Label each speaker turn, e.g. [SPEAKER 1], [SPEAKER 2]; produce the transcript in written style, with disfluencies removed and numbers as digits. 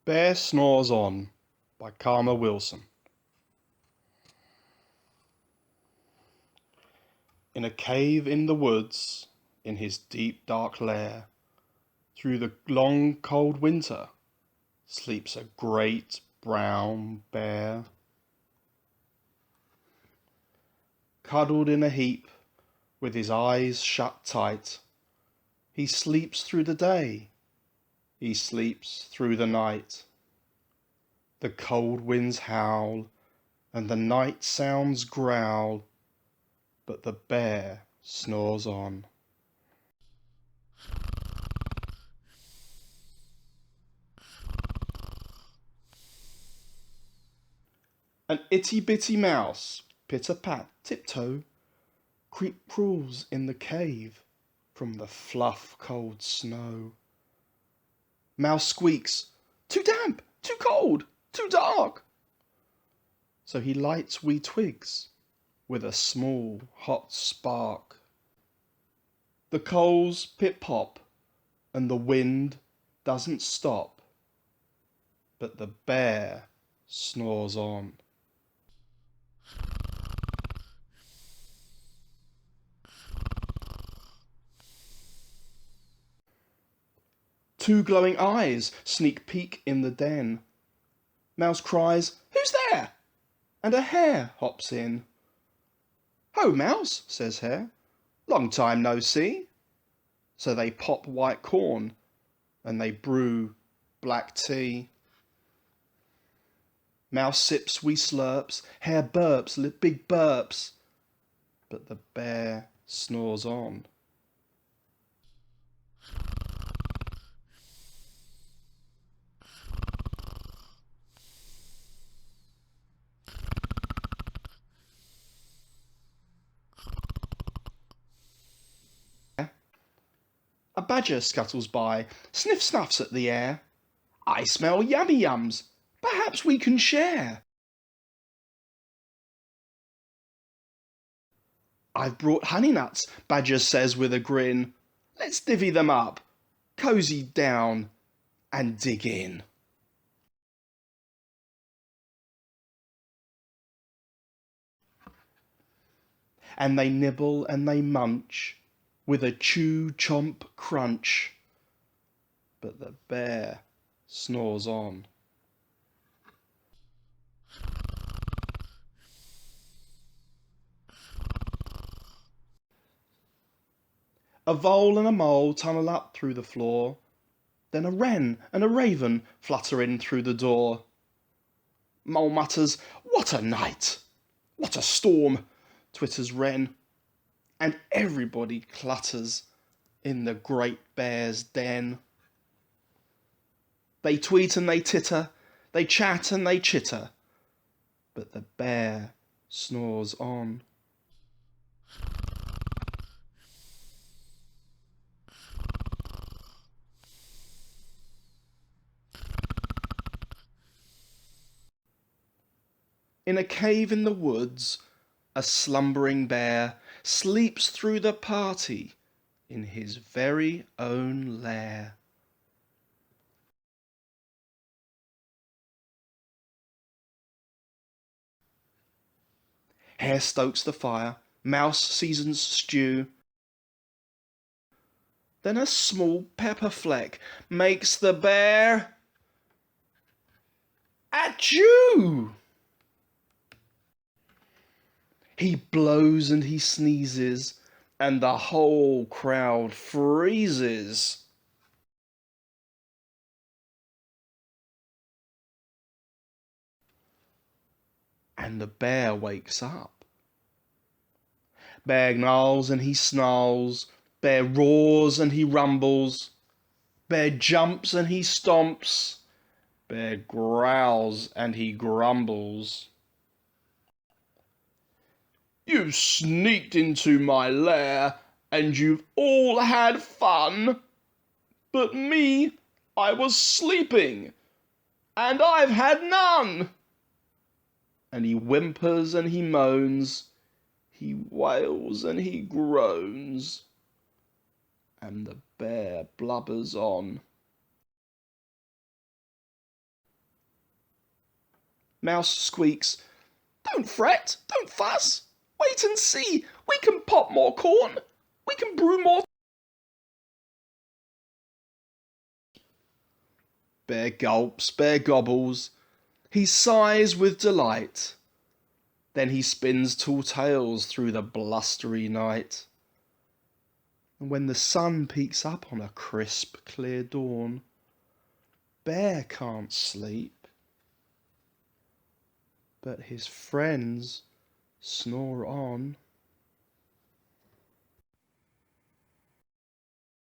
[SPEAKER 1] Bear Snores On by Karma Wilson. In a cave in the woods, in his deep dark lair, through the long cold winter, sleeps a great brown bear. Cuddled in a heap, with his eyes shut tight, he sleeps through the day, he sleeps through the night. The cold winds howl, and the night sounds growl, but the bear snores on. An itty-bitty mouse, pitter-pat, tiptoe, crawls in the cave from the fluff cold snow. Mouse squeaks, "Too damp, too cold, too dark." So he lights wee twigs with a small hot spark. The coals pip-pop and the wind doesn't stop, but the bear snores on. Two glowing eyes sneak peek in the den. Mouse cries, "Who's there?" and a hare hops in. "Ho, Mouse," says Hare, "long time no see." So they pop white corn and they brew black tea. Mouse sips wee slurps, Hare burps big burps, but the bear snores on. A badger scuttles by, sniff-snuffs at the air. "I smell yummy yums, perhaps we can share." "I've brought honey nuts," Badger says with a grin. "Let's divvy them up, cozy down and dig in." And they nibble and they munch with a chew chomp crunch, but the bear snores on. A vole and a mole tunnel up through the floor, then a wren and a raven flutter in through the door. Mole mutters, "What a night! What a storm!" twitters wren, and everybody clutters in the great bear's den. They tweet and they titter, they chat and they chitter, but the bear snores on. In a cave in the woods, a slumbering bear sleeps through the party in his very own lair. Hare stokes the fire, Mouse seasons stew. Then a small pepper fleck makes the bear achoo! He blows and he sneezes, and the whole crowd freezes. And the bear wakes up. Bear gnarls and he snarls, bear roars and he rumbles, bear jumps and he stomps, bear growls and he grumbles. "You've sneaked into my lair, and you've all had fun, but me, I was sleeping, and I've had none." And he whimpers and he moans, he wails and he groans, and the bear blubbers on. Mouse squeaks, "Don't fret, don't fuss. Wait and see. We can pop more corn. We can brew more." Bear gulps, Bear gobbles. He sighs with delight. Then he spins tall tales through the blustery night. And when the sun peeks up on a crisp, clear dawn, Bear can't sleep, but his friends snore on.